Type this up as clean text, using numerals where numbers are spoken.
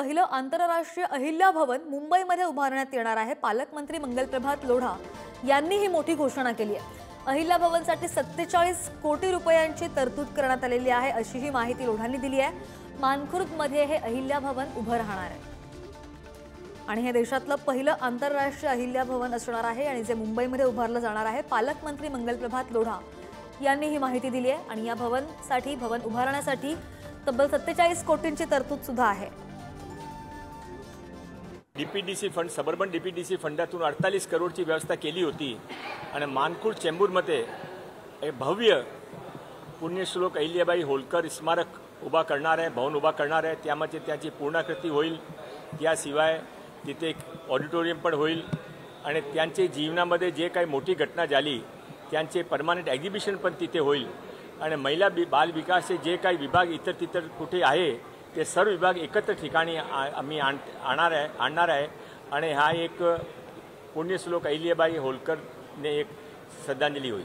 पहिलं आंतरराष्ट्रीय अहिल्या भवन मुंबईमध्ये उभारण्यात येणार आहे। पालकमंत्री मंगलप्रभात लोढा यांनी ही मोठी घोषणा केली आहे। अहिल्या भवनसाठी 47 कोटी रुपयांची तरतूद करण्यात आलेली आहे, अशी ही माहिती लोढांनी दिली आहे। मानखुर्दमध्ये हे अहिल्या भवन उभं राहणार आहे आणि हे देशातलं पहिलं आंतरराष्ट्रीय अहिल्या भवन असणार आहे आणि जे मुंबईमध्ये उभारलं जाणार आहे। पालकमंत्री मंगलप्रभात लोढा यांनी ही माहिती दिली आहे आणि या भवन उभारण्यासाठी तब्बल 47 कोटींची तरतूद सुद्धा आहे। डीपीडीसी फंड सबर्बन डीपीडीसी फंडातून 48 करोडची व्यवस्था केली होती आणि मानखुर्द चेंबूरमध्ये एक भव्य पुण्यश्लोक अहिल्याबाई होळकर स्मारक उभा करणार आहे, भवन उभा करणार आहे। त्यामध्ये त्याची पूर्णाकृती होईल। त्याशिवाय तिथे एक ऑडिटोरियम पण होईल आणि त्यांच्या जीवनामध्ये जे काही मोठी घटना झाली त्यांचे परमनंट एक्झिबिशन पण तिथे होईल आणि महिला बाल विकासचे जे काही विभाग इतर तितर कुठे आहे ते सर्व विभाग एकत्र ठिकाणी आम्ही आणणार आहे आणि हा एक पुण्यश्लोक अहिल्याबाई होळकरने एक श्रद्धांजली होईल।